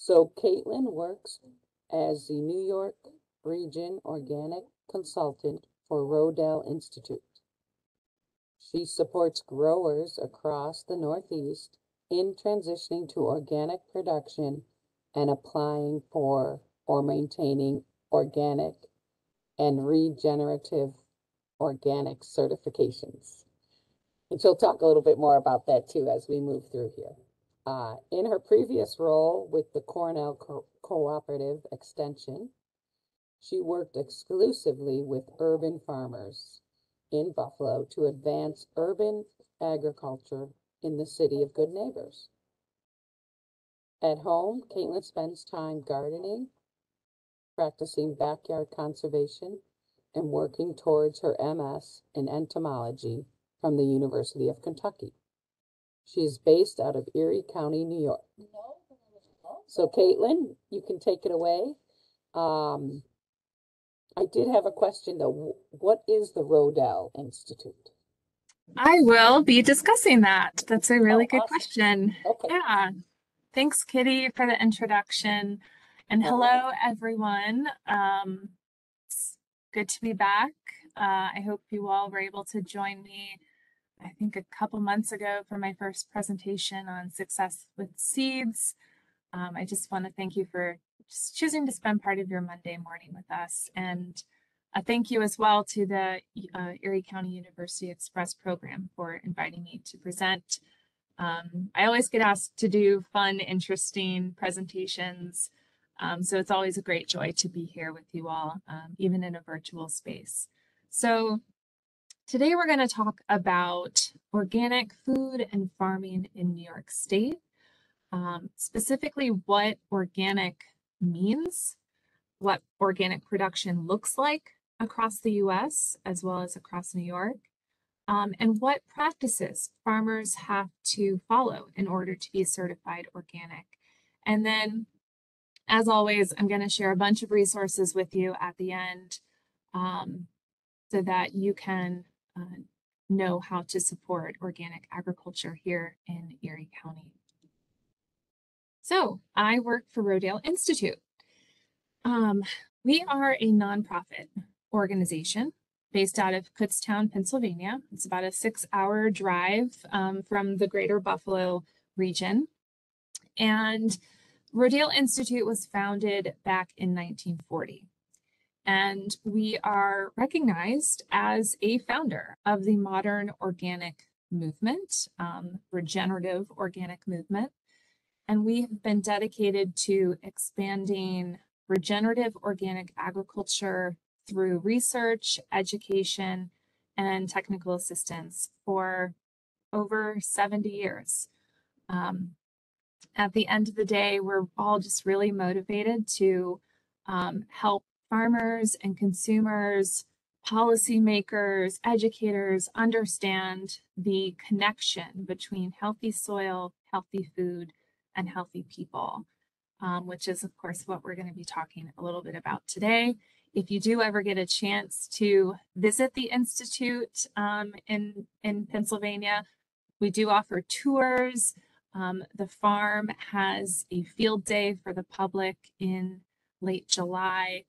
So Caitlin works as the New York Region Organic Consultant for Rodale Institute. She supports growers across the Northeast in transitioning to organic production and applying for or maintaining organic and regenerative organic certifications. And she'll talk a little bit more about that too as we move through here. In her previous role with the Cornell Cooperative Extension, she worked exclusively with urban farmers in Buffalo to advance urban agriculture in the city of Good Neighbors. At home, Caitlin spends time gardening, practicing backyard conservation, and working towards her MS in entomology from the University of Kentucky. She is based out of Erie County, New York. So Caitlin, you can take it away. I did have a question though. What is the Rodale Institute? I will be discussing that. That's a really good awesome. question. Okay. Yeah. Thanks, Kitty, for the introduction. And hello, everyone. It's good to be back. I hope you all were able to join me, I think a couple months ago for my first presentation on success with seeds. I just want to thank you for just choosing to spend part of your Monday morning with us. And a thank you as well to the Erie County University Express program for inviting me to present. I always get asked to do fun, interesting presentations. So it's always a great joy to be here with you all, even in a virtual space. So today we're going to talk about organic food and farming in New York State, specifically what organic means, what organic production looks like across the US as well as across New York, and what practices farmers have to follow in order to be certified organic. And then, as always, I'm going to share a bunch of resources with you at the end so that you can know how to support organic agriculture here in Erie County. So I work for Rodale Institute. We are a nonprofit organization based out of Kutztown, Pennsylvania. It's about a 6-hour drive from the greater Buffalo region. And Rodale Institute was founded back in 1940. And we are recognized as a founder of the modern organic movement, regenerative organic movement. And we have been dedicated to expanding regenerative organic agriculture through research, education, and technical assistance for over 70 years. At the end of the day, we're all just really motivated to help farmers and consumers, policymakers, educators understand the connection between healthy soil, healthy food, and healthy people, which is, of course, what we're going to be talking a little bit about today. If you do ever get a chance to visit the Institute in Pennsylvania, we do offer tours. The farm has a field day for the public in late July.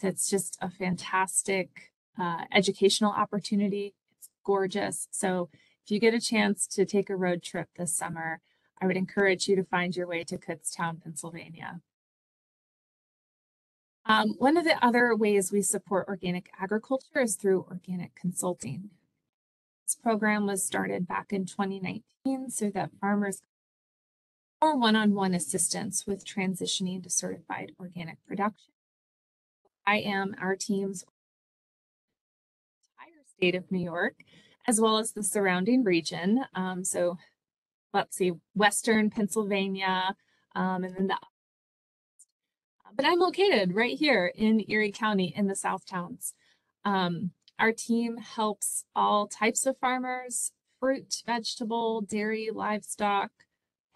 That's just a fantastic educational opportunity. It's gorgeous. So if you get a chance to take a road trip this summer, I would encourage you to find your way to Kutztown, Pennsylvania. One of the other ways we support organic agriculture is through organic consulting. This program was started back in 2019 so that farmers or one-on-one assistance with transitioning to certified organic production. I am our team's entire state of New York, as well as the surrounding region. So let's see, Western Pennsylvania, and then but I'm located right here in Erie County in the Southtowns. Our team helps all types of farmers, fruit, vegetable, dairy, livestock,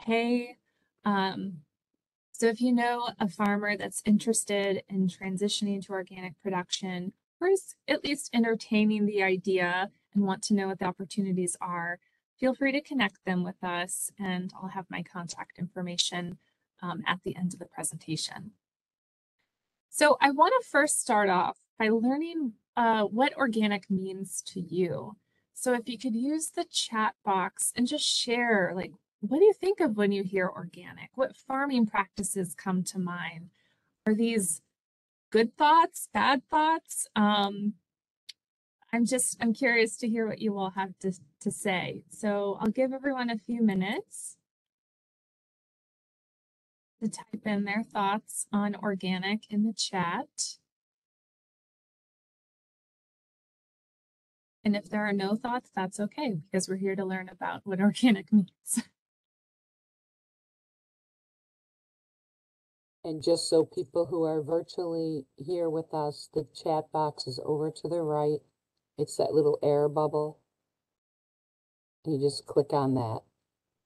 hay. So if you know a farmer that's interested in transitioning to organic production, or is at least entertaining the idea and want to know what the opportunities are, feel free to connect them with us, and I'll have my contact information at the end of the presentation. So I want to first start off by learning what organic means to you. So if you could use the chat box and just share, like, what do you think of when you hear organic? What farming practices come to mind? Are these good thoughts, bad thoughts? I'm curious to hear what you all have to say. So I'll give everyone a few minutes to type in their thoughts on organic in the chat. And if there are no thoughts, that's okay, because we're here to learn about what organic means. And just so people who are virtually here with us, the chat box is over to the right. It's that little air bubble. You just click on that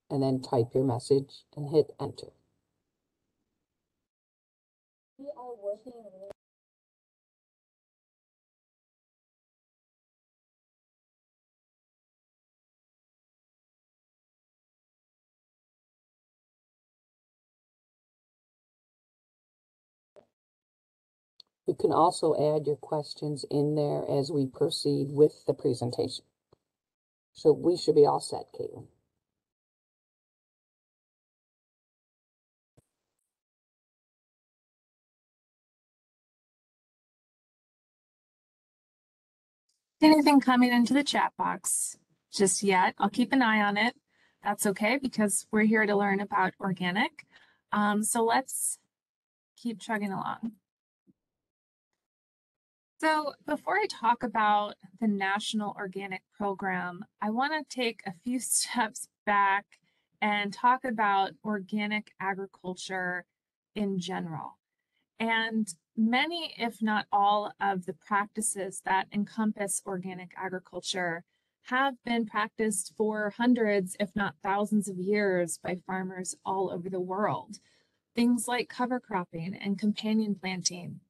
and then type your message and hit enter. We are working on You can also add your questions in there as we proceed with the presentation. So we should be all set, Caitlin. Anything coming into the chat box just yet? I'll keep an eye on it. That's okay, because we're here to learn about organic. So let's keep chugging along. So before I talk about the National Organic Program, I want to take a few steps back and talk about organic agriculture in general. And many, if not all, of the practices that encompass organic agriculture have been practiced for hundreds, if not thousands of years by farmers all over the world. Things like cover cropping and companion planting,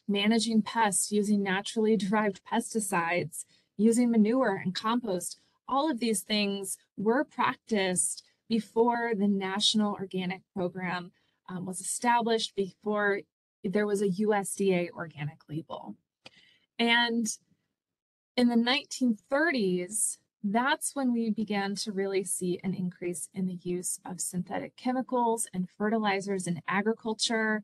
managing pests using naturally derived pesticides, using manure and compost. All of these things were practiced before the National Organic Program was established, before there was a USDA organic label. And in the 1930s, that's when we began to really see an increase in the use of synthetic chemicals and fertilizers in agriculture.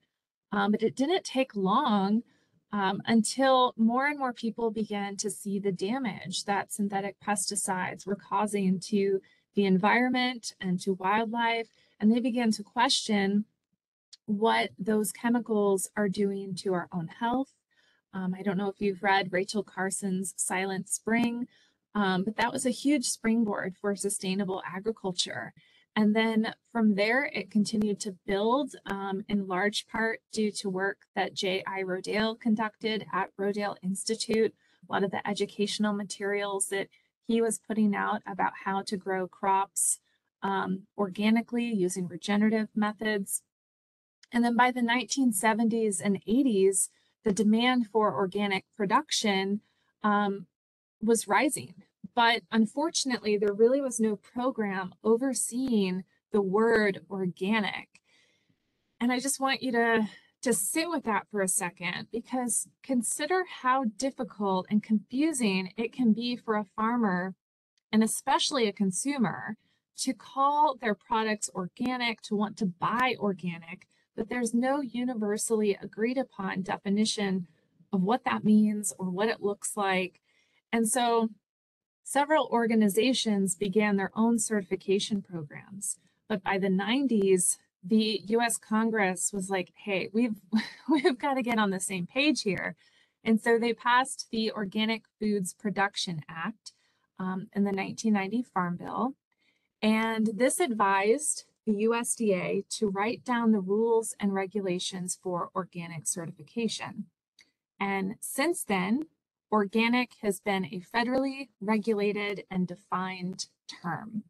But it didn't take long until more and more people began to see the damage that synthetic pesticides were causing to the environment and to wildlife, and they began to question what those chemicals are doing to our own health. I don't know if you've read Rachel Carson's Silent Spring, but that was a huge springboard for sustainable agriculture. And then from there, it continued to build in large part due to work that J.I. Rodale conducted at Rodale Institute. A lot of the educational materials that he was putting out about how to grow crops organically using regenerative methods. And then by the 1970s and 80s, the demand for organic production was rising. But unfortunately, there really was no program overseeing the word organic. And I just want you to sit with that for a second, because consider how difficult and confusing it can be for a farmer, and especially a consumer, to call their products organic, to want to buy organic, but there's no universally agreed upon definition of what that means or what it looks like. And so several organizations began their own certification programs. But by the 90s, the US Congress was like, hey, we've got to get on the same page here. And so they passed the Organic Foods Production Act in the 1990 Farm Bill. And this advised the USDA to write down the rules and regulations for organic certification. And since then, organic has been a federally regulated and defined term.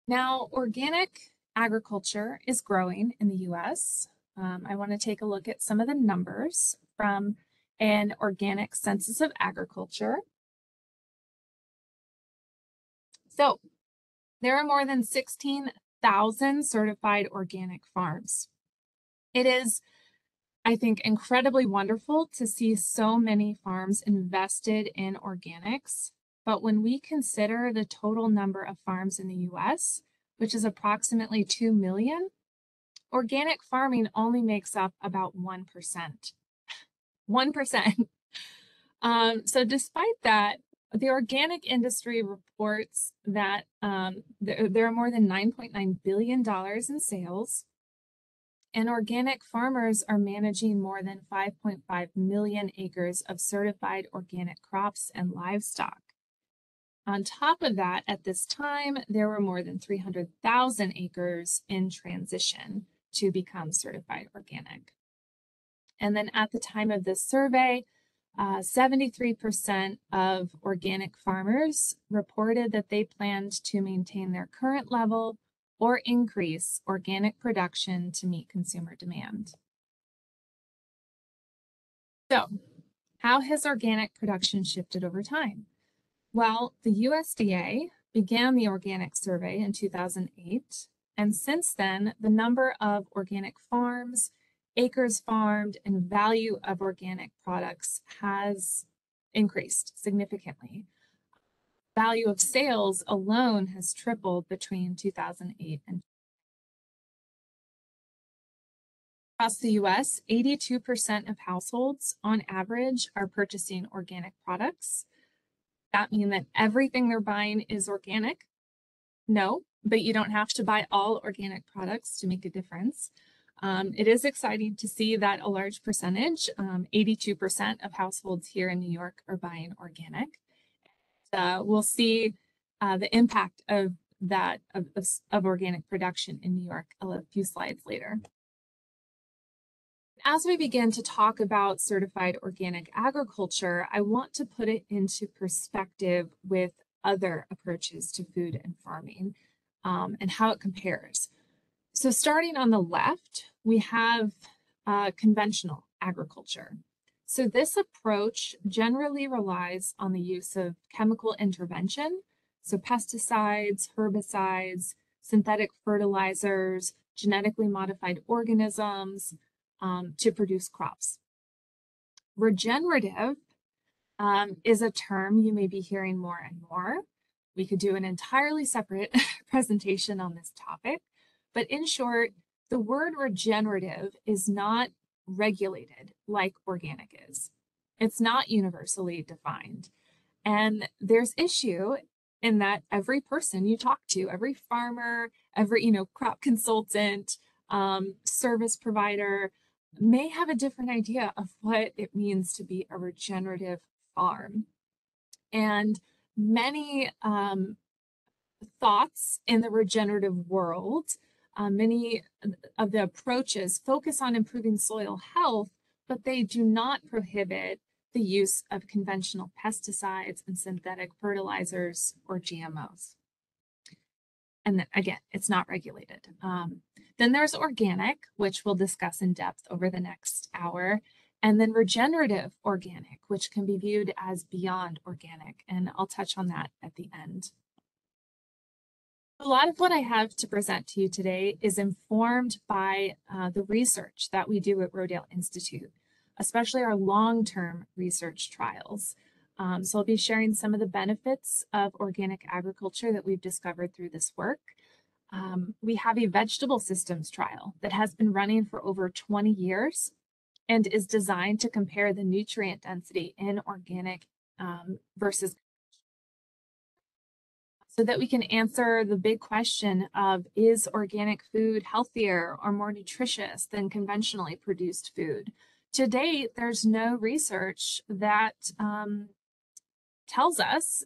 Now, organic agriculture is growing in the US. I want to take a look at some of the numbers from an organic census of agriculture. So there are more than 16,000 1,000 certified organic farms. It is, I think, incredibly wonderful to see so many farms invested in organics. But when we consider the total number of farms in the US, which is approximately 2 million, organic farming only makes up about 1%. 1%. So despite that, the organic industry reports that there are more than $9.9 billion in sales, and organic farmers are managing more than 5.5 million acres of certified organic crops and livestock. On top of that, at this time, there were more than 300,000 acres in transition to become certified organic. And then at the time of this survey, 73% of organic farmers reported that they planned to maintain their current level or increase organic production to meet consumer demand. So, how has organic production shifted over time? Well, the USDA began the organic survey in 2008, and since then, the number of organic farms, acres farmed, and value of organic products has increased significantly. Value of sales alone has tripled between 2008 and across the US, 82% of households on average are purchasing organic products. That means that everything they're buying is organic? No, but you don't have to buy all organic products to make a difference. It is exciting to see that a large percentage, 82% of households here in New York are buying organic. We'll see the impact of that of organic production in New York a few slides later. As we begin to talk about certified organic agriculture, I want to put it into perspective with other approaches to food and farming and how it compares. So starting on the left, we have conventional agriculture. So this approach generally relies on the use of chemical intervention, so pesticides, herbicides, synthetic fertilizers, genetically modified organisms, to produce crops. Regenerative is a term you may be hearing more and more. We could do an entirely separate presentation on this topic, but in short, the word regenerative is not regulated like organic is. It's not universally defined. And there's issue in that every person you talk to, every farmer, every crop consultant, service provider, may have a different idea of what it means to be a regenerative farm. And many thoughts in the regenerative world, many of the approaches focus on improving soil health, but they do not prohibit the use of conventional pesticides and synthetic fertilizers or GMOs. And then, again, it's not regulated. Then there's organic, which we'll discuss in depth over the next hour, and then regenerative organic, which can be viewed as beyond organic, and I'll touch on that at the end. A lot of what I have to present to you today is informed by the research that we do at Rodale Institute, especially our long-term research trials. So I'll be sharing some of the benefits of organic agriculture that we've discovered through this work. We have a vegetable systems trial that has been running for over 20 years and is designed to compare the nutrient density in organic versus so that we can answer the big question of, is organic food healthier or more nutritious than conventionally produced food? To date, there's no research that tells us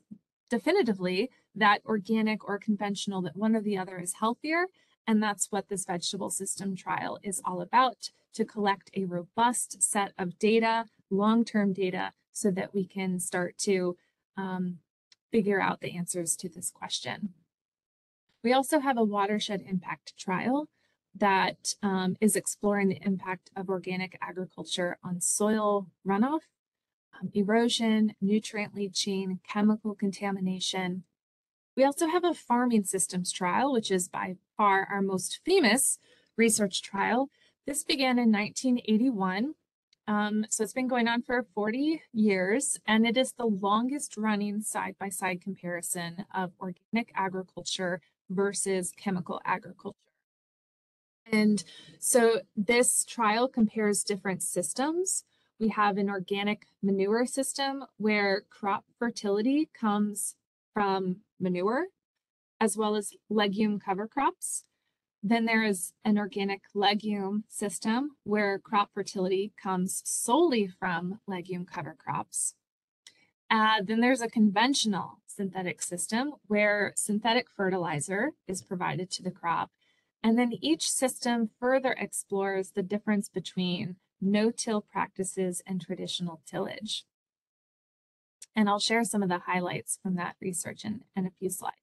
definitively that organic or conventional, that one or the other is healthier. And that's what this vegetable system trial is all about, to collect a robust set of data, long-term data, so that we can start to figure out the answers to this question. We also have a watershed impact trial that is exploring the impact of organic agriculture on soil runoff, erosion, nutrient leaching, chemical contamination. We also have a farming systems trial, which is by far our most famous research trial. This began in 1981. So it's been going on for 40 years, and it is the longest running side-by-side comparison of organic agriculture versus chemical agriculture. And so this trial compares different systems. We have an organic manure system where crop fertility comes from manure, as well as legume cover crops. Then there is an organic legume system where crop fertility comes solely from legume cover crops. Then there's a conventional synthetic system where synthetic fertilizer is provided to the crop. And then each system further explores the difference between no-till practices and traditional tillage. And I'll share some of the highlights from that research in a few slides.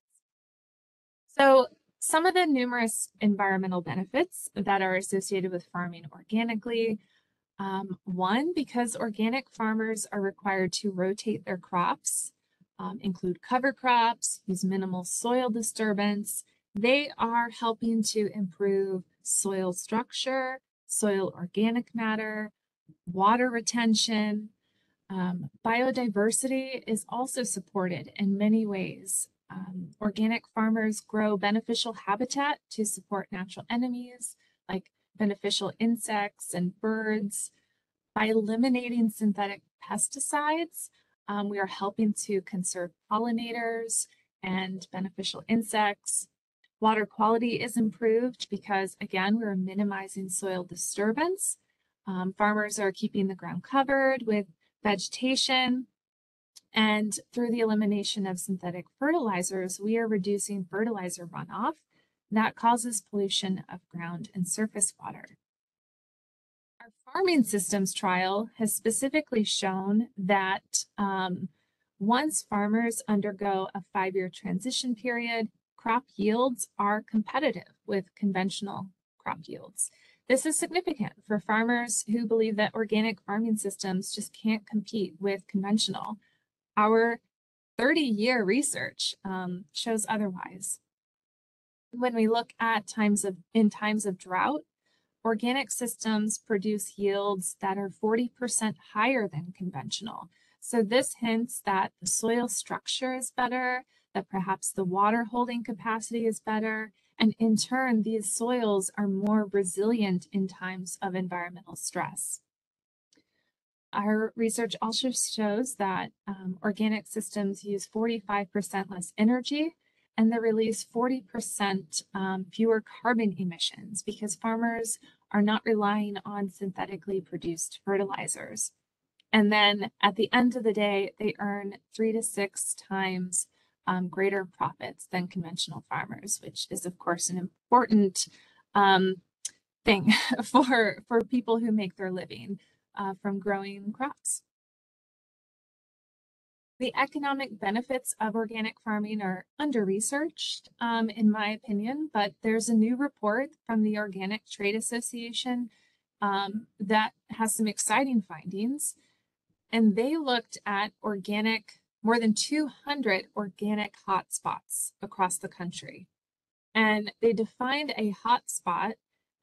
So some of the numerous environmental benefits that are associated with farming organically. One, because organic farmers are required to rotate their crops, include cover crops, use minimal soil disturbance. They are helping to improve soil structure, soil organic matter, water retention. Biodiversity is also supported in many ways. Organic farmers grow beneficial habitat to support natural enemies like beneficial insects and birds. By eliminating synthetic pesticides, we are helping to conserve pollinators and beneficial insects. Water quality is improved because, again, we're minimizing soil disturbance. Farmers are keeping the ground covered with vegetation. And through the elimination of synthetic fertilizers, we are reducing fertilizer runoff that causes pollution of ground and surface water. Our farming systems trial has specifically shown that once farmers undergo a 5-year transition period, crop yields are competitive with conventional crop yields. This is significant for farmers who believe that organic farming systems just can't compete with conventional. Our 30-year research shows otherwise. When we look at in times of drought, organic systems produce yields that are 40% higher than conventional. So this hints that the soil structure is better, that perhaps the water holding capacity is better, and in turn, these soils are more resilient in times of environmental stress. Our research also shows that organic systems use 45% less energy, and they release 40% fewer carbon emissions because farmers are not relying on synthetically produced fertilizers. And then at the end of the day, they earn 3 to 6 times greater profits than conventional farmers, which is, of course, an important thing for people who make their living from growing crops. The economic benefits of organic farming are under-researched, in my opinion, but there's a new report from the Organic Trade Association that has some exciting findings. And they looked at more than 200 organic hotspots across the country. And they defined a hotspot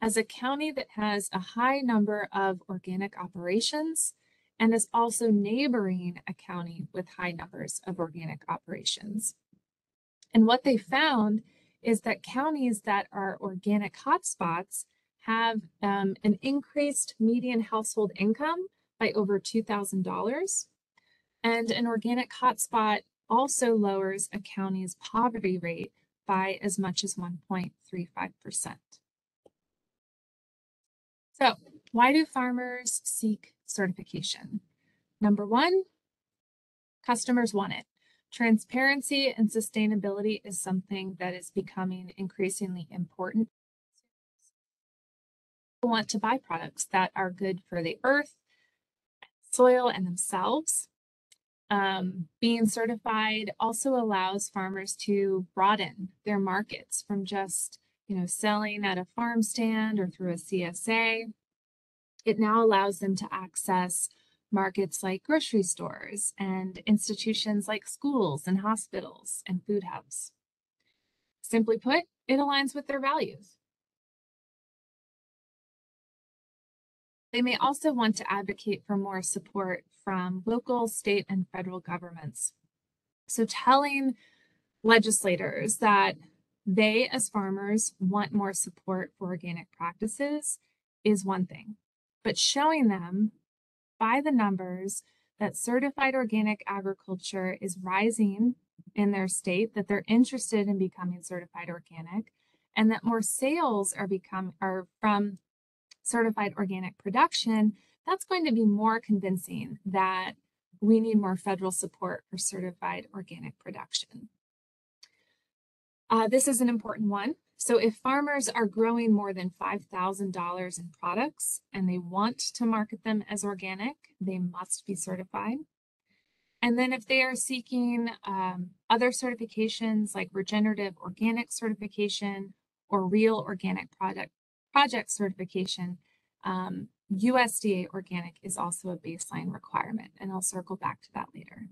as a county that has a high number of organic operations and is also neighboring a county with high numbers of organic operations. And what they found is that counties that are organic hotspots have an increased median household income by over $2,000. And an organic hotspot also lowers a county's poverty rate by as much as 1.35%. So, why do farmers seek certification? Number one, customers want it. Transparency and sustainability is something that is becoming increasingly important. People want to buy products that are good for the earth, soil, and themselves. Being certified also allows farmers to broaden their markets from just selling at a farm stand or through a CSA. It now allows them to access markets like grocery stores and institutions like schools and hospitals and food hubs. Simply put, it aligns with their values. They may also want to advocate for more support from local, state, and federal governments. So telling legislators that they, as farmers, want more support for organic practices is one thing, but showing them by the numbers that certified organic agriculture is rising in their state, that they're interested in becoming certified organic, and that more sales are from certified organic production, that's going to be more convincing that we need more federal support for certified organic production. This is an important one. So if farmers are growing more than $5,000 in products and they want to market them as organic, they must be certified. And then if they are seeking other certifications like regenerative organic certification or real organic project certification, USDA organic is also a baseline requirement, and I'll circle back to that later.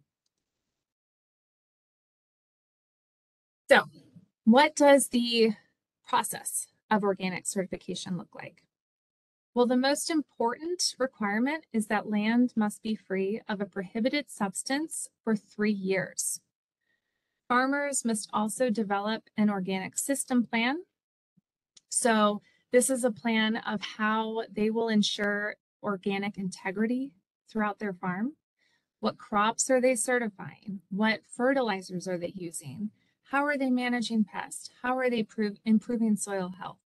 So, what does the process of organic certification look like? Well, the most important requirement is that land must be free of a prohibited substance for 3 years. Farmers must also develop an organic system plan. So this is a plan of how they will ensure organic integrity throughout their farm. What crops are they certifying? What fertilizers are they using? How are they managing pests? How are they improving soil health?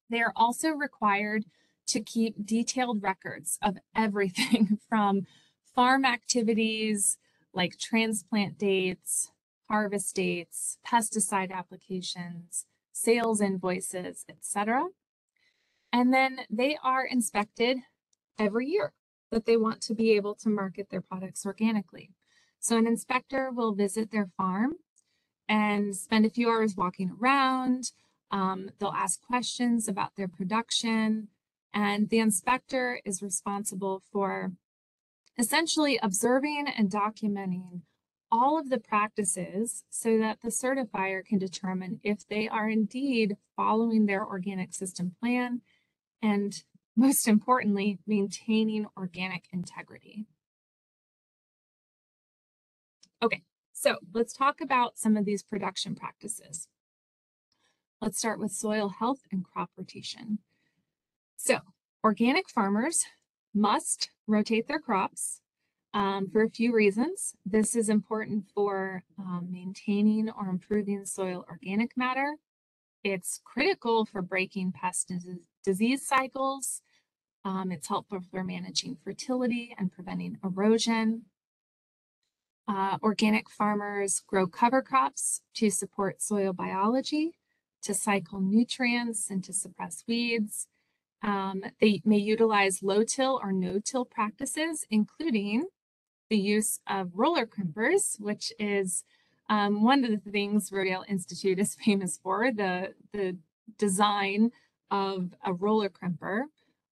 They are also required to keep detailed records of everything from farm activities like transplant dates, harvest dates, pesticide applications, sales invoices, etc. And then they are inspected every year that they want to be able to market their products organically. So an inspector will visit their farm and spend a few hours walking around. They'll ask questions about their production, and the inspector is responsible for essentially observing and documenting all of the practices so that the certifier can determine if they are indeed following their organic system plan and, most importantly, maintaining organic integrity. Okay, so let's talk about some of these production practices. Let's start with soil health and crop rotation. So organic farmers must rotate their crops for a few reasons. This is important for maintaining or improving soil organic matter. It's critical for breaking pest and disease cycles. It's helpful for managing fertility and preventing erosion. Organic farmers grow cover crops to support soil biology, to cycle nutrients, and to suppress weeds. They may utilize low-till or no-till practices, including the use of roller crimpers, which is one of the things Rodale Institute is famous for, the design of a roller crimper,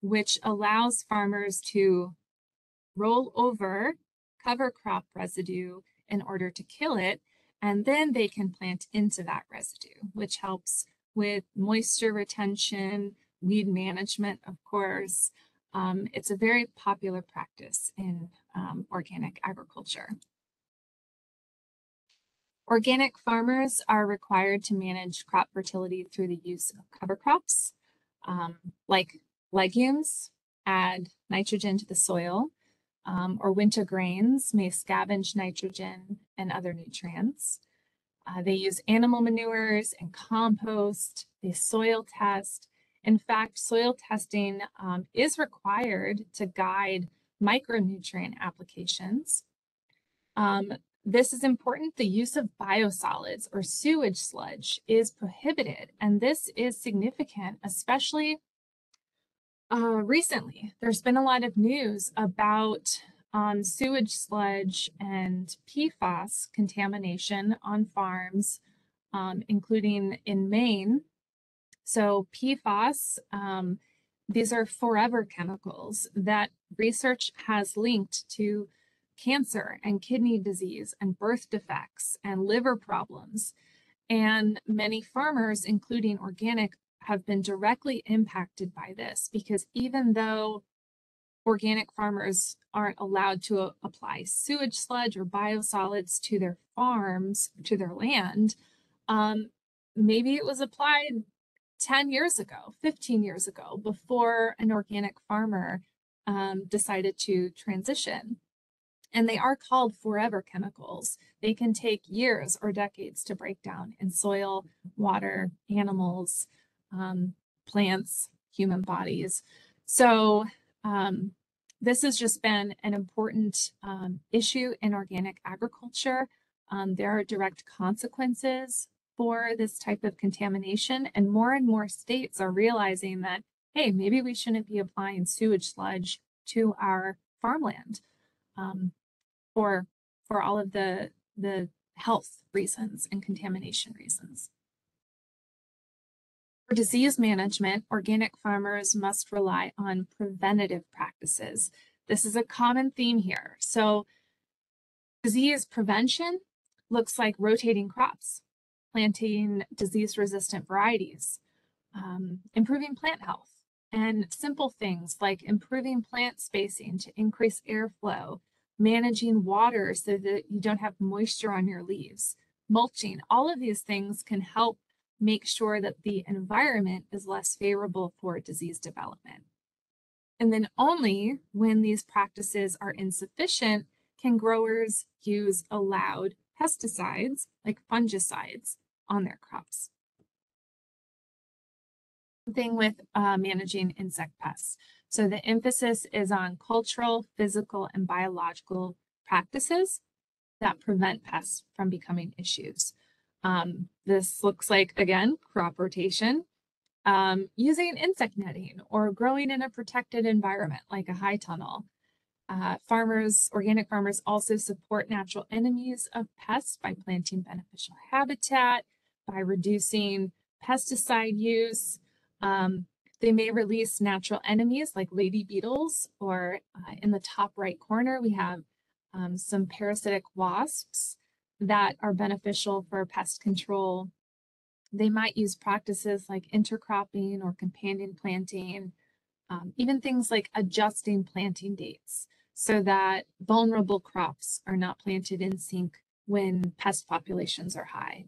which allows farmers to roll over cover crop residue in order to kill it, and then they can plant into that residue, which helps with moisture retention, weed management, of course. It's a very popular practice in organic agriculture. Organic farmers are required to manage crop fertility through the use of cover crops, like legumes, add nitrogen to the soil, or winter grains may scavenge nitrogen and other nutrients. They use animal manures and compost. They soil test. In fact, soil testing is required to guide micronutrient applications. This is important. The use of biosolids or sewage sludge is prohibited, and this is significant, especially recently. There's been a lot of news about sewage sludge and PFAS contamination on farms, including in Maine. So PFAS, these are forever chemicals that research has linked to cancer and kidney disease and birth defects and liver problems. And many farmers, including organic, have been directly impacted by this, because even though organic farmers aren't allowed to apply sewage sludge or biosolids to their farms, to their land, maybe it was applied 10 years ago, 15 years ago, before an organic farmer decided to transition. And they are called forever chemicals. They can take years or decades to break down in soil, water, animals, plants, human bodies. So this has just been an important issue in organic agriculture. There are direct consequences for this type of contamination, and more states are realizing that, hey, maybe we shouldn't be applying sewage sludge to our farmland for all of the health reasons and contamination reasons. For disease management, organic farmers must rely on preventative practices. This is a common theme here. So disease prevention looks like rotating crops, planting disease-resistant varieties, improving plant health, and simple things like improving plant spacing to increase airflow, managing water so that you don't have moisture on your leaves, mulching. All of these things can help make sure that the environment is less favorable for disease development. And then only when these practices are insufficient can growers use allowed pesticides like fungicides on their crops. Thing with managing insect pests. So the emphasis is on cultural, physical, and biological practices that prevent pests from becoming issues. This looks like, again, crop rotation, using insect netting or growing in a protected environment like a high tunnel. Organic farmers also support natural enemies of pests by planting beneficial habitat, by reducing pesticide use. They may release natural enemies like lady beetles, or in the top right corner, we have some parasitic wasps that are beneficial for pest control. They might use practices like intercropping or companion planting, even things like adjusting planting dates so that vulnerable crops are not planted in sync when pest populations are high.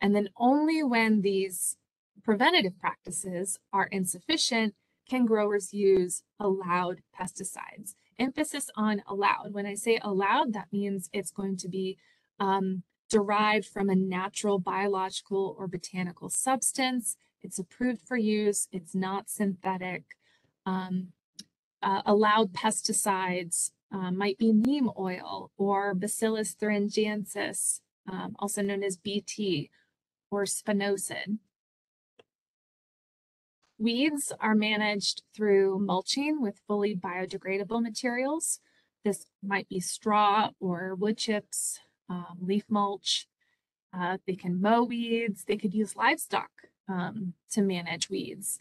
And then only when these preventative practices are insufficient can growers use allowed pesticides. Emphasis on allowed. When I say allowed, that means it's going to be derived from a natural biological or botanical substance. It's approved for use. It's not synthetic. Allowed pesticides might be neem oil or Bacillus thuringiensis, also known as BT, or spinosad. Weeds are managed through mulching with fully biodegradable materials. This might be straw or wood chips, leaf mulch. They can mow weeds. They could use livestock to manage weeds.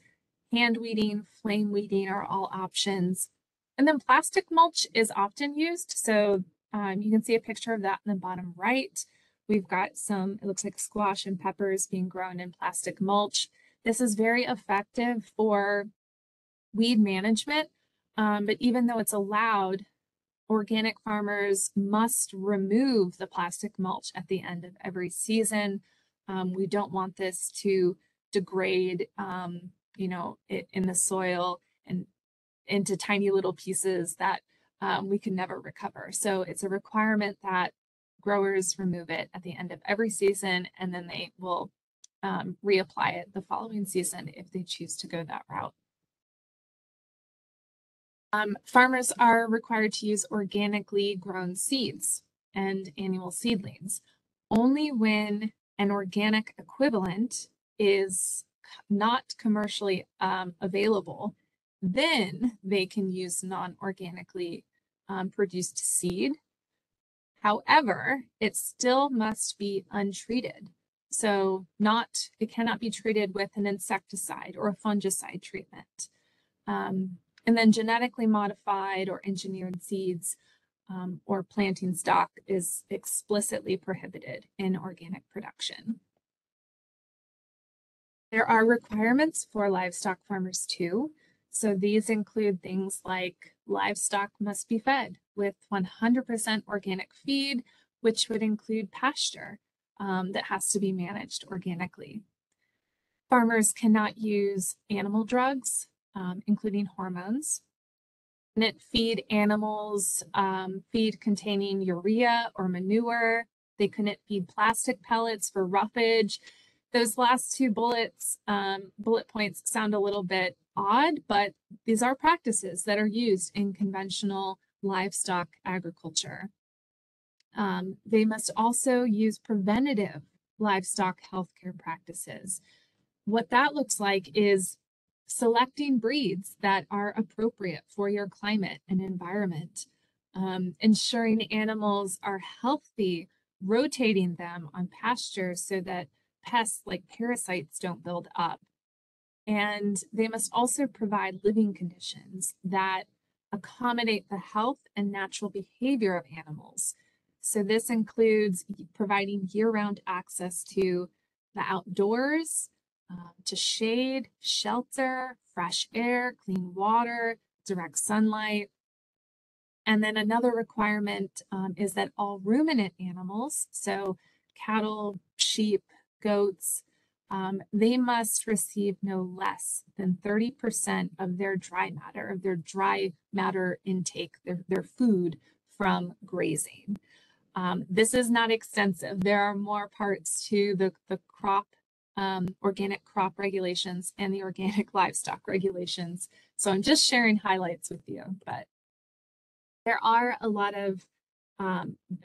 Hand weeding, flame weeding are all options. And then plastic mulch is often used. So you can see a picture of that in the bottom right. We've got some, it looks like squash and peppers being grown in plastic mulch. This is very effective for weed management, but even though it's allowed, organic farmers must remove the plastic mulch at the end of every season. We don't want this to degrade, in the soil and into tiny little pieces that we can never recover. So it's a requirement that growers remove it at the end of every season, and then they will reapply it the following season if they choose to go that route. Farmers are required to use organically grown seeds and annual seedlings only when an organic equivalent is not commercially available. Then they can use non-organically produced seed. However, it still must be untreated. So it cannot be treated with an insecticide or a fungicide treatment. And then genetically modified or engineered seeds or planting stock is explicitly prohibited in organic production. There are requirements for livestock farmers too. So these include things like livestock must be fed with 100% organic feed, which would include pasture that has to be managed organically. Farmers cannot use animal drugs, including hormones. Couldn't feed animals feed containing urea or manure. They couldn't feed plastic pellets for roughage. Those last two bullet points sound a little bit odd, but these are practices that are used in conventional livestock agriculture. They must also use preventative livestock healthcare practices. What that looks like is selecting breeds that are appropriate for your climate and environment, ensuring animals are healthy, rotating them on pastures so that pests like parasites don't build up. And they must also provide living conditions that accommodate the health and natural behavior of animals. So this includes providing year-round access to the outdoors, to shade, shelter, fresh air, clean water, direct sunlight. And then another requirement is that all ruminant animals, so cattle, sheep, goats, they must receive no less than 30% of their dry matter intake, their food from grazing. This is not extensive. There are more parts to the crop, organic crop regulations and the organic livestock regulations. So I'm just sharing highlights with you, but there are a lot of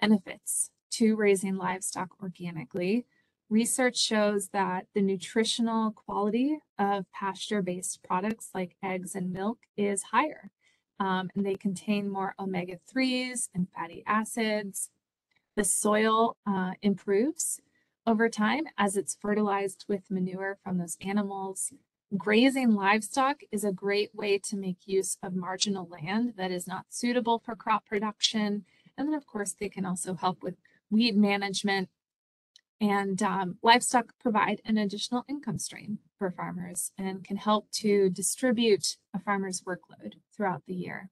benefits to raising livestock organically. Research shows that the nutritional quality of pasture-based products like eggs and milk is higher, and they contain more omega-3s and fatty acids. The soil improves over time as it's fertilized with manure from those animals. Grazing livestock is a great way to make use of marginal land that is not suitable for crop production. And then, of course, they can also help with weed management. And livestock provide an additional income stream for farmers and can help to distribute a farmer's workload throughout the year.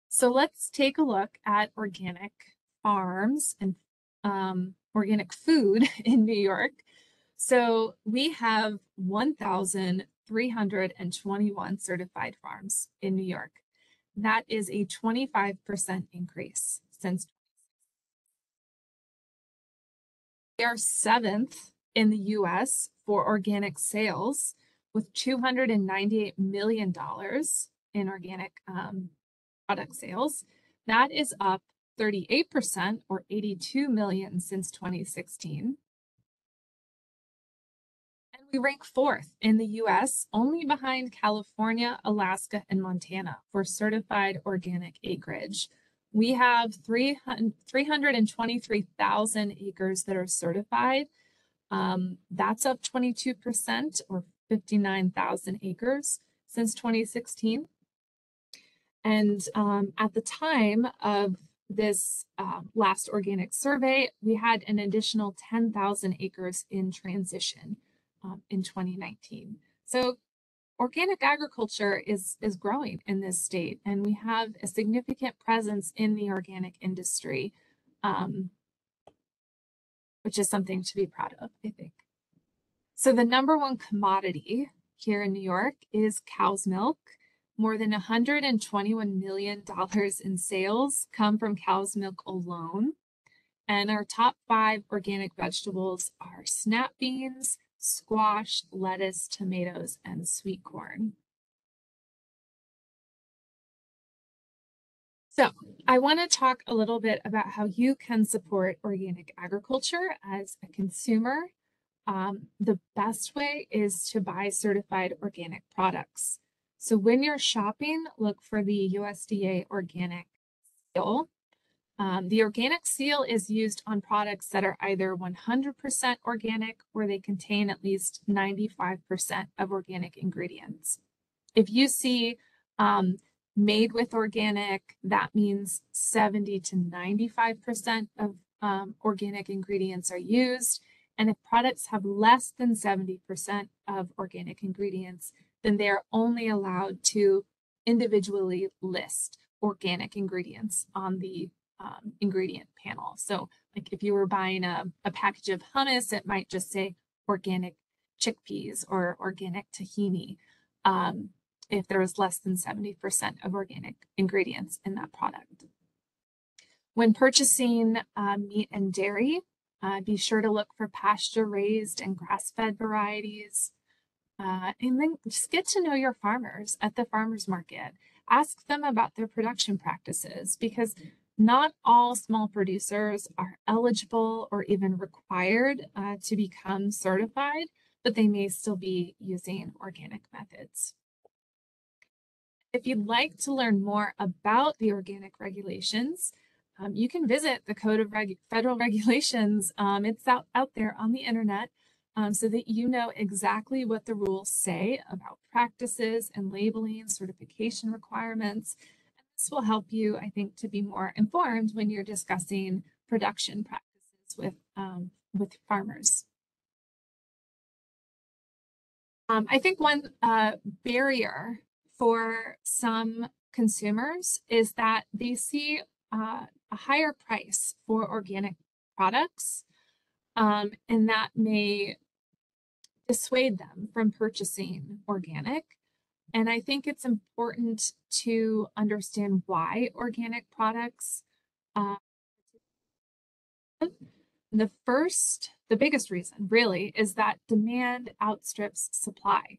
So let's take a look at organic farms and organic food in New York. So we have 1,321 certified farms in New York. That is a 25% increase since. We are 7th in the US for organic sales with $298 million in organic product sales. That is up 38% or 82 million since 2016. And we rank 4th in the US, only behind California, Alaska, and Montana for certified organic acreage. We have 323,000 acres that are certified. That's up 22% or 59,000 acres since 2016. And at the time of this last organic survey, we had an additional 10,000 acres in transition in 2019. So organic agriculture is growing in this state, and we have a significant presence in the organic industry, which is something to be proud of, I think. So the #1 commodity here in New York is cow's milk. More than $121 million in sales come from cow's milk alone. And our top 5 organic vegetables are snap beans, squash, lettuce, tomatoes, and sweet corn. So I want to talk a little bit about how you can support organic agriculture as a consumer. The best way is to buy certified organic products. So when you're shopping, look for the USDA organic seal. The organic seal is used on products that are either 100% organic or they contain at least 95% of organic ingredients. If you see made with organic, that means 70 to 95% of organic ingredients are used. And if products have less than 70% of organic ingredients, then they are only allowed to individually list organic ingredients on the ingredient panel. So like if you were buying a package of hummus, it might just say organic chickpeas or organic tahini, if there was less than 70% of organic ingredients in that product. When purchasing meat and dairy, be sure to look for pasture-raised and grass-fed varieties. And then just get to know your farmers at the farmers market. Ask them about their production practices, because not all small producers are eligible or even required to become certified, but they may still be using organic methods. If you'd like to learn more about the organic regulations, you can visit the Code of Federal Regulations. It's out there on the internet, so that you know exactly what the rules say about practices and labeling, certification requirements. This will help you, I think, to be more informed when you're discussing production practices with farmers. I think one barrier for some consumers is that they see a higher price for organic products, and that may dissuade them from purchasing organic. And I think it's important to understand why organic products. The biggest reason really is that demand outstrips supply.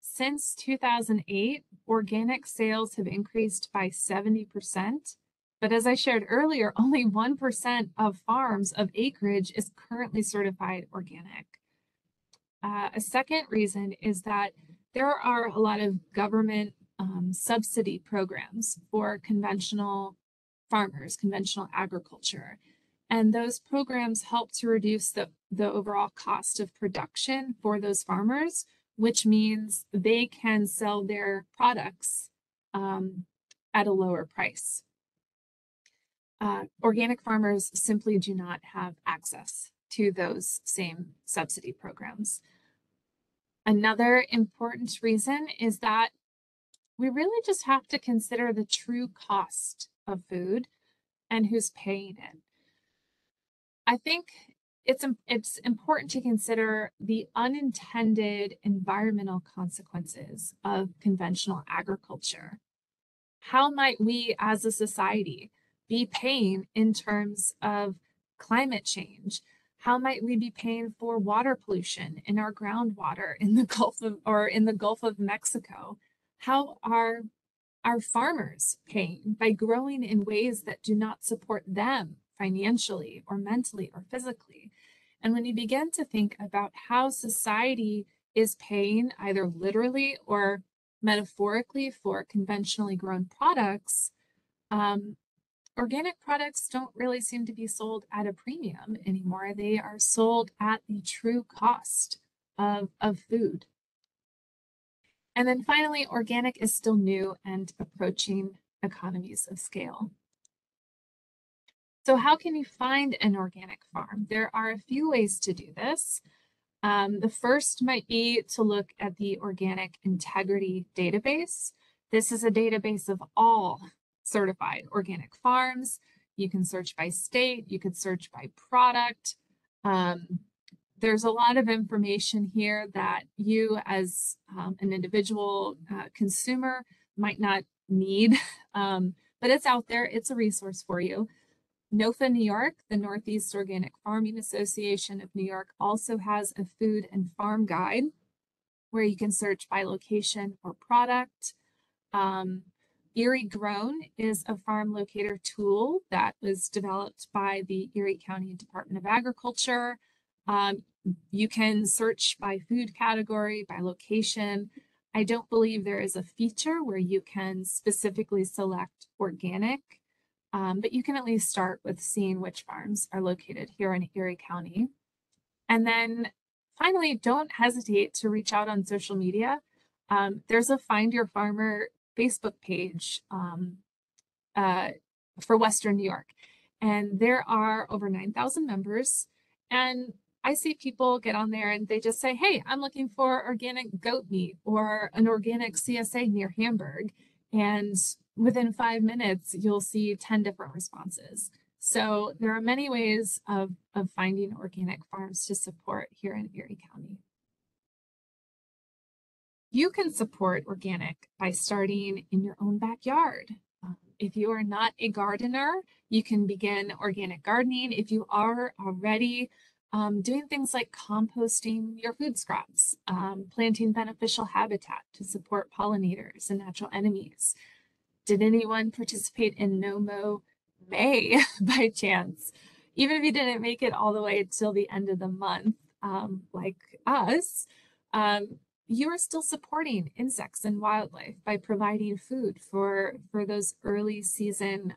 Since 2008, organic sales have increased by 70%. But as I shared earlier, only 1% of farms of acreage is currently certified organic. A second reason is that there are a lot of government subsidy programs for conventional farmers, conventional agriculture. And those programs help to reduce the overall cost of production for those farmers, which means they can sell their products at a lower price. Organic farmers simply do not have access to those same subsidy programs. Another important reason is that we really just have to consider the true cost of food and who's paying it. I think it's important to consider the unintended environmental consequences of conventional agriculture. How might we as a society be paying in terms of climate change? How might we be paying for water pollution in our groundwater in the Gulf of Mexico? How are our farmers paying by growing in ways that do not support them financially or mentally or physically? And when you begin to think about how society is paying either literally or metaphorically for conventionally grown products, organic products don't really seem to be sold at a premium anymore. They are sold at the true cost of food. And then finally, organic is still new and approaching economies of scale. So how can you find an organic farm? There are a few ways to do this. The first might be to look at the Organic Integrity Database. This is a database of all certified organic farms. You can search by state, you could search by product. There's a lot of information here that you as an individual consumer might not need, but it's out there, it's a resource for you. NOFA New York, the Northeast Organic Farming Association of New York, also has a food and farm guide where you can search by location or product. Erie Grown is a farm locator tool that was developed by the Erie County Department of Agriculture. You can search by food category, by location. I don't believe there is a feature where you can specifically select organic, but you can at least start with seeing which farms are located here in Erie County. And then finally, don't hesitate to reach out on social media. There's a Find Your Farmer Facebook page for Western New York, and there are over 9,000 members. And I see people get on there and they just say, hey, I'm looking for organic goat meat or an organic CSA near Hamburg. And within 5 minutes, you'll see 10 different responses. So there are many ways of finding organic farms to support here in Erie County. You can support organic by starting in your own backyard. If you are not a gardener, you can begin organic gardening. If you are already doing things like composting your food scraps, planting beneficial habitat to support pollinators and natural enemies. Did anyone participate in No-Mow May by chance? Even if you didn't make it all the way till the end of the month, like us, you are still supporting insects and wildlife by providing food for those early season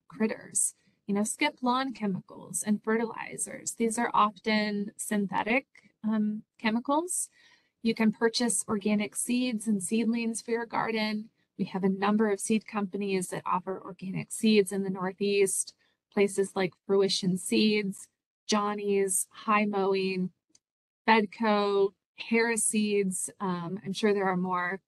critters. You know, skip lawn chemicals and fertilizers. These are often synthetic chemicals. You can purchase organic seeds and seedlings for your garden. We have a number of seed companies that offer organic seeds in the Northeast, places like Fruition Seeds, Johnny's, High Mowing, Fedco, Harris Seeds. I'm sure there are more.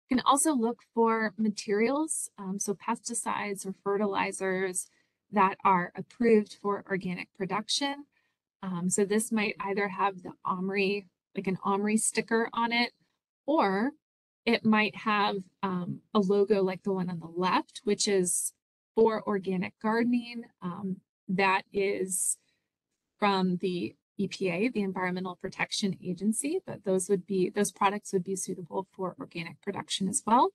You can also look for materials, so pesticides or fertilizers that are approved for organic production. So this might either have the OMRI, like an OMRI sticker on it, or it might have a logo like the one on the left, which is for organic gardening. That is from the EPA, the Environmental Protection Agency, but those products would be suitable for organic production as well.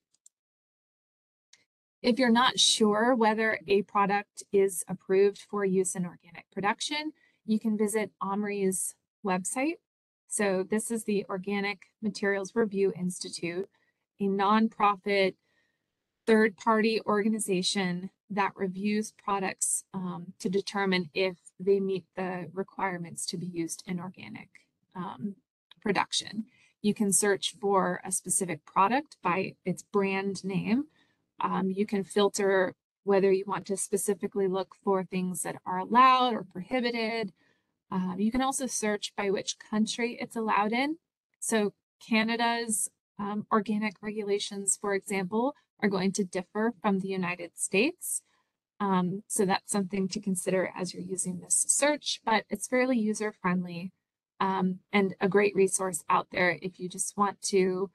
If you're not sure whether a product is approved for use in organic production, you can visit OMRI's website. So this is the Organic Materials Review Institute, a nonprofit third-party organization that reviews products to determine if they meet the requirements to be used in organic production. You can search for a specific product by its brand name. You can filter whether you want to specifically look for things that are allowed or prohibited. You can also search by which country it's allowed in. So Canada's organic regulations, for example, are going to differ from the United States. So that's something to consider as you're using this search, but it's fairly user-friendly and a great resource out there if you just want to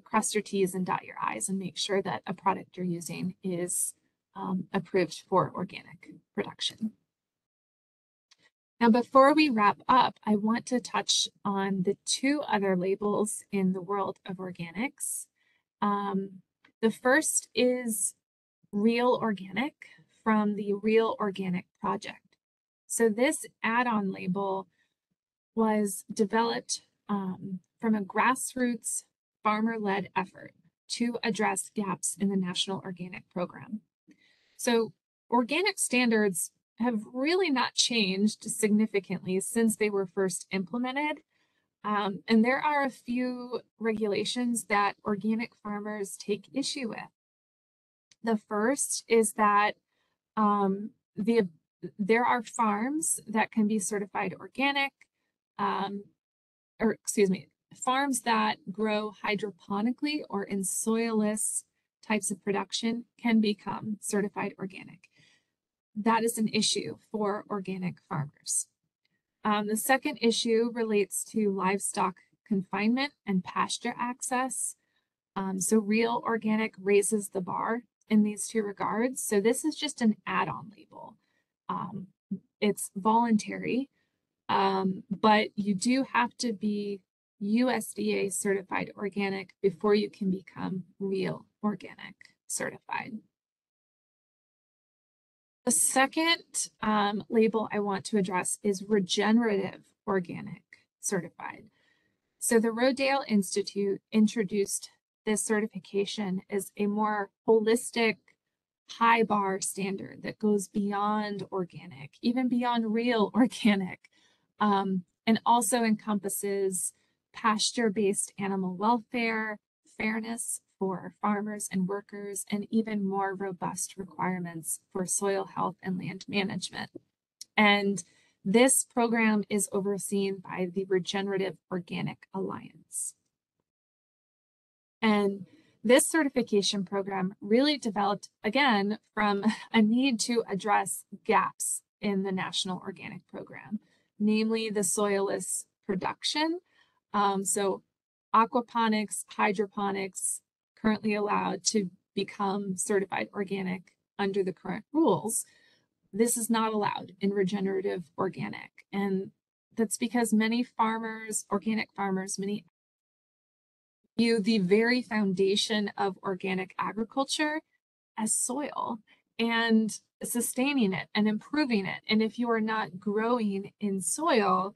cross your T's and dot your I's and make sure that a product you're using is approved for organic production. Now, before we wrap up, I want to touch on the two other labels in the world of organics. The first is Real Organic from the Real Organic Project. So this add-on label was developed from a grassroots farmer-led effort to address gaps in the National Organic Program. So organic standards have really not changed significantly since they were first implemented. And there are a few regulations that organic farmers take issue with. The first is that there are farms that can be certified organic, farms that grow hydroponically or in soilless types of production can become certified organic. That is an issue for organic farmers. The second issue relates to livestock confinement and pasture access. So Real Organic raises the bar in these two regards. So this is just an add-on label. It's voluntary, but you do have to be USDA certified organic before you can become Real Organic certified. The second label I want to address is Regenerative Organic certified. So the Rodale Institute introduced this certification as a more holistic, high bar standard that goes beyond organic, even beyond Real Organic, and also encompasses pasture-based animal welfare, fairness for farmers and workers, and even more robust requirements for soil health and land management. And This program is overseen by the Regenerative Organic Alliance. And this certification program really developed, again, from a need to address gaps in the National Organic Program, namely the soilless production. So aquaponics, hydroponics, currently allowed to become certified organic under the current rules. This is not allowed in regenerative organic. And that's because many farmers, organic farmers, many view the very foundation of organic agriculture as soil and sustaining it and improving it. And if you are not growing in soil,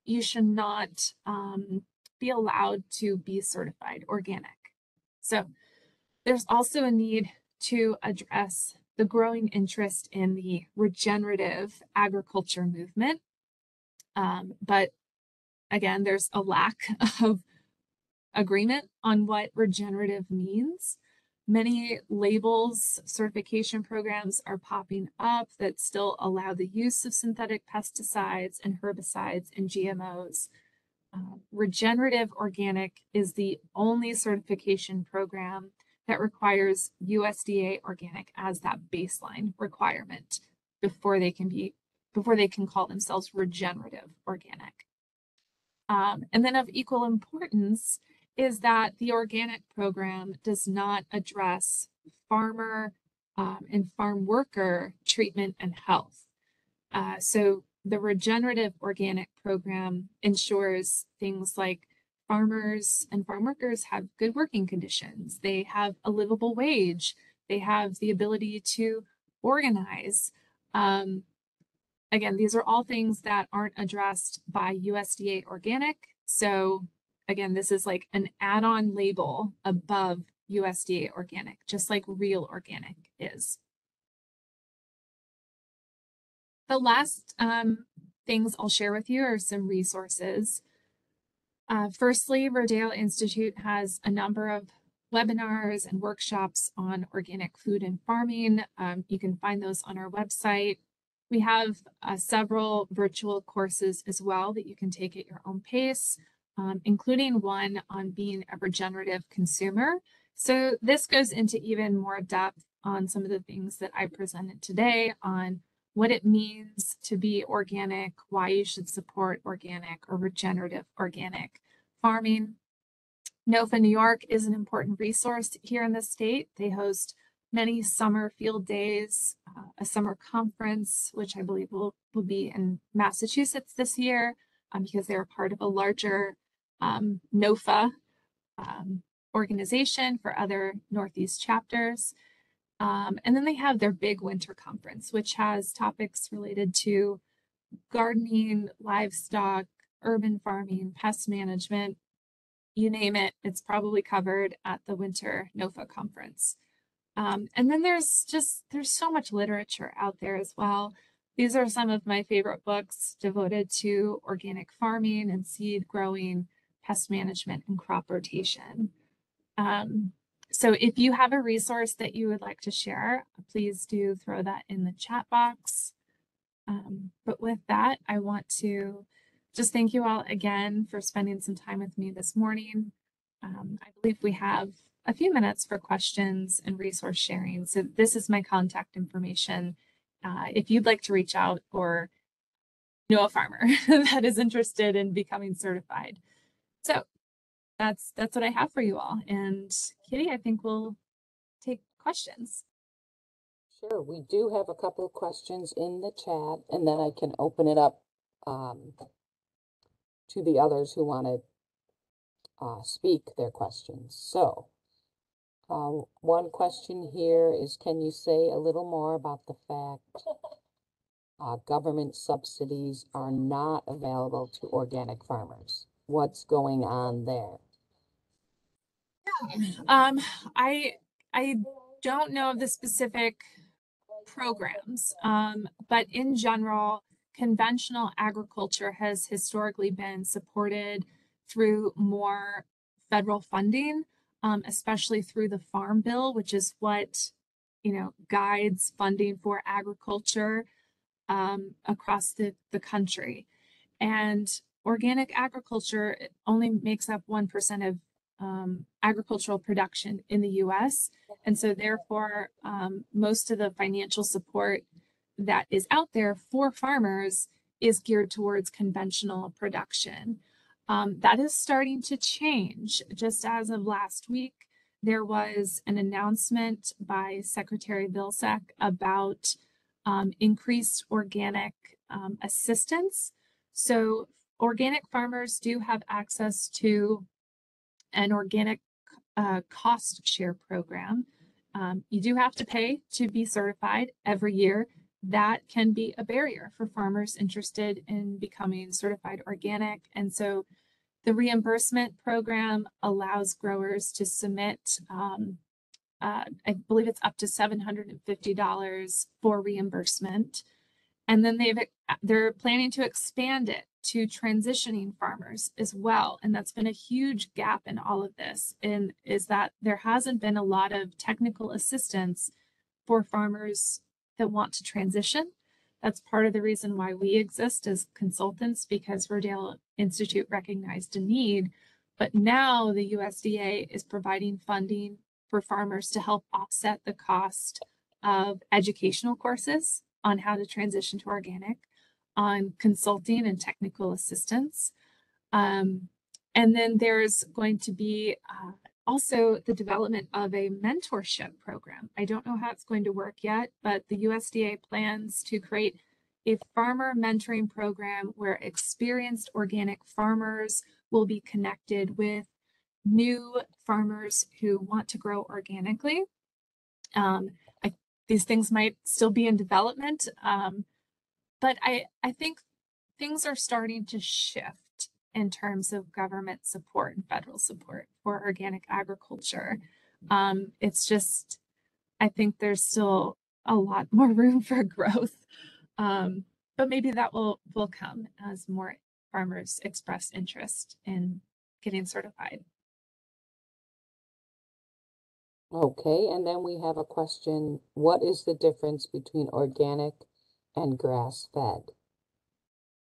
you should not be allowed to be certified organic. So there's also a need to address the growing interest in the regenerative agriculture movement. But again, there's a lack of agreement on what regenerative means. Many labels, certification programs are popping up that still allow the use of synthetic pesticides and herbicides and GMOs. Regenerative organic is the only certification program that requires USDA organic as that baseline requirement before they can call themselves regenerative organic. And then of equal importance is that the organic program does not address farmer and farm worker treatment and health. So the regenerative organic program ensures things like farmers and farm workers have good working conditions. They have a livable wage. They have the ability to organize. Again, these are all things that aren't addressed by USDA organic. So again, this is like an add-on label above USDA organic, just like real organic is. The last things I'll share with you are some resources. Firstly, Rodale Institute has a number of webinars and workshops on organic food and farming. You can find those on our website. We have several virtual courses as well that you can take at your own pace, including one on being a regenerative consumer. So this goes into even more depth on some of the things that I presented today on what it means to be organic, why you should support organic or regenerative organic farming. NOFA New York is an important resource here in the state. They host many summer field days, a summer conference, which I believe will be in Massachusetts this year because they're part of a larger NOFA organization for other Northeast chapters. And then they have their big winter conference, which has topics related to gardening, livestock, urban farming, pest management, you name it, it's probably covered at the winter NOFA conference. And then there's so much literature out there as well. These are some of my favorite books devoted to organic farming and seed growing, pest management, and crop rotation. So if you have a resource that you would like to share, please do throw that in the chat box. But with that, I want to just thank you all again for spending some time with me this morning. I believe we have a few minutes for questions and resource sharing. So this is my contact information. If you'd like to reach out or know a farmer that is interested in becoming certified. So that's what I have for you all. And Kitty, I think we'll take questions. Sure, we do have a couple of questions in the chat, and then I can open it up to the others who want to speak their questions. So one question here is, can you say a little more about the fact government subsidies are not available to organic farmers? What's going on there? I don't know of the specific programs, but in general, conventional agriculture has historically been supported through more federal funding, especially through the Farm Bill, which is what guides funding for agriculture. across the country. And organic agriculture only makes up 1% of agricultural production in the US. And so therefore, most of the financial support that is out there for farmers is geared towards conventional production. That is starting to change. Just as of last week, there was an announcement by Secretary Vilsack about increased organic assistance. So organic farmers do have access to an organic cost share program. You do have to pay to be certified every year. That can be a barrier for farmers interested in becoming certified organic. And so the reimbursement program allows growers to submit, I believe it's up to $750 for reimbursement. And then they're planning to expand it to transitioning farmers as well. And that's been a huge gap in all of this, and is that there hasn't been a lot of technical assistance for farmers that want to transition. That's part of the reason why we exist as consultants, because Rodale Institute recognized a need. But now the USDA is providing funding for farmers to help offset the cost of educational courses on how to transition to organic, on consulting and technical assistance. And then there's going to be also the development of a mentorship program. I don't know how it's going to work yet, but the USDA plans to create a farmer mentoring program where experienced organic farmers will be connected with new farmers who want to grow organically. These things might still be in development, but I think things are starting to shift in terms of government support and federal support for organic agriculture. It's just, I think there's still a lot more room for growth, but maybe that will come as more farmers express interest in getting certified. Okay, and then we have a question. What is the difference between organic and grass-fed?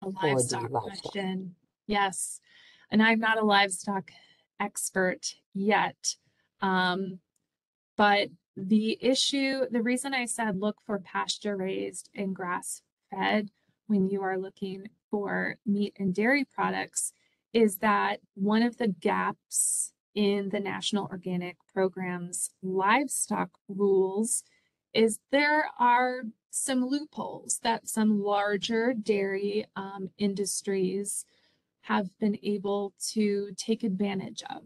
A livestock question. Yes. And I'm not a livestock expert yet. But the reason I said look for pasture raised and grass fed when you are looking for meat and dairy products is that one of the gaps in the National Organic Program's livestock rules is there are some loopholes that some larger dairy industries have been able to take advantage of.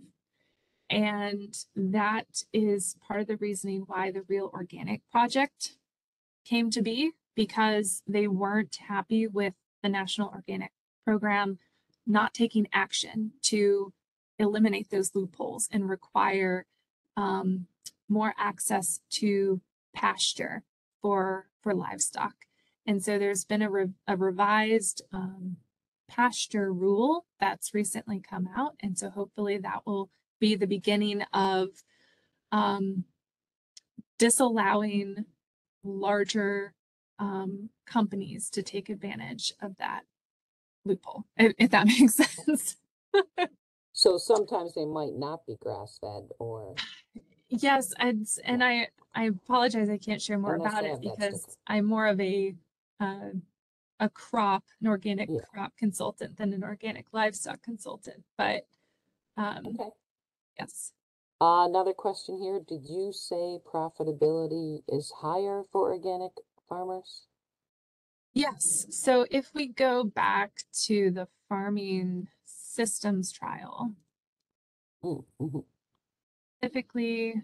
And that is part of the reasoning why the Real Organic Project came to be, because they weren't happy with the National Organic Program not taking action to eliminate those loopholes and require more access to pasture for livestock. And so there's been a revised pasture rule that's recently come out. And so hopefully that will be the beginning of disallowing larger companies to take advantage of that loophole, if that makes sense. So sometimes they might not be grass-fed or... Yes, and I apologize, I can't share more about it because I'm more of an organic crop consultant than an organic livestock consultant. But okay. Yes. Another question here. Did you say profitability is higher for organic farmers? Yes. So if we go back to the farming systems trial, typically,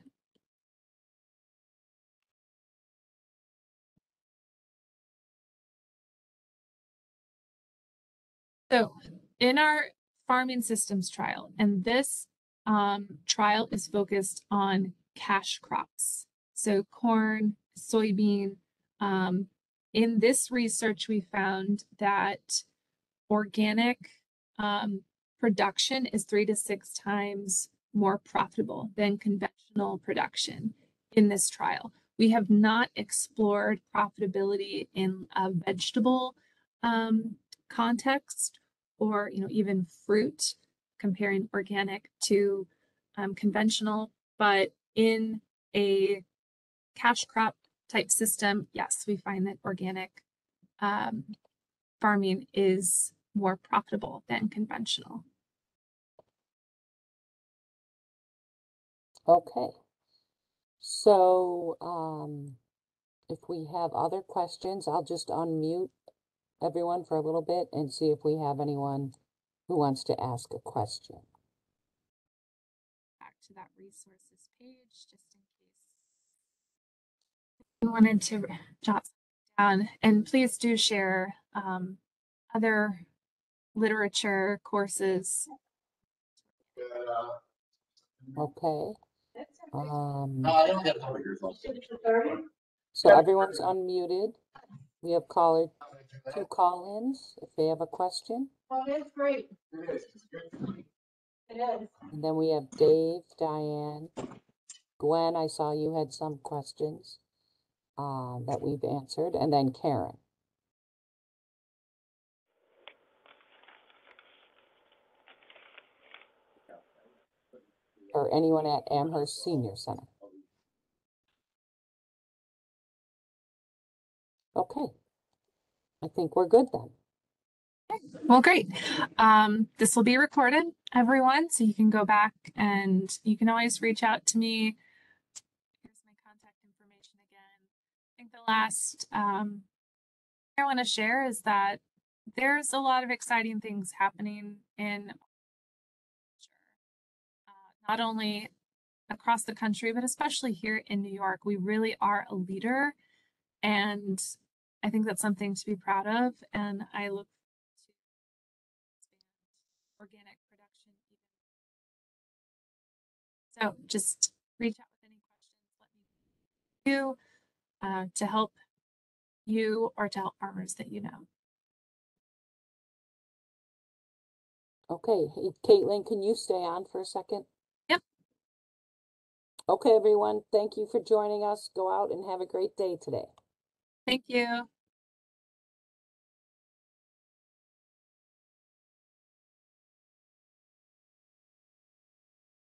so in our farming systems trial, and this trial is focused on cash crops, so corn, soybean. In this research, we found that organic production is 3 to 6 times more profitable than conventional production in this trial. We have not explored profitability in a vegetable context, or even fruit, comparing organic to conventional. But in a cash crop type system, yes, we find that organic farming is more profitable than conventional. Okay. So, if we have other questions, I'll just unmute everyone for a little bit and see if we have anyone who wants to ask a question. Back to that resources page, just in case you wanted to jot down. And please do share other literature courses. Okay. I don't have to your phone. So everyone's unmuted. We have two call-ins if they have a question. Oh, that's great. It is. It is. And then we have Dave, Diane, Gwen, I saw you had some questions that we've answered, and then Karen. Or anyone at Amherst Senior Center. Okay. I think we're good then. Well, great. This will be recorded, everyone, so you can go back and you can always reach out to me. Here's my contact information again. I think the last thing I want to share is that there's a lot of exciting things happening in not only across the country, but especially here in New York. We really are a leader, and I think that's something to be proud of. And I look to expand organic production even. So just reach out with any questions. Let me know to help you or to help farmers that you know. Okay. Hey, Caitlin, can you stay on for a second? Yep. Okay, everyone. Thank you for joining us. Go out and have a great day today. Thank you.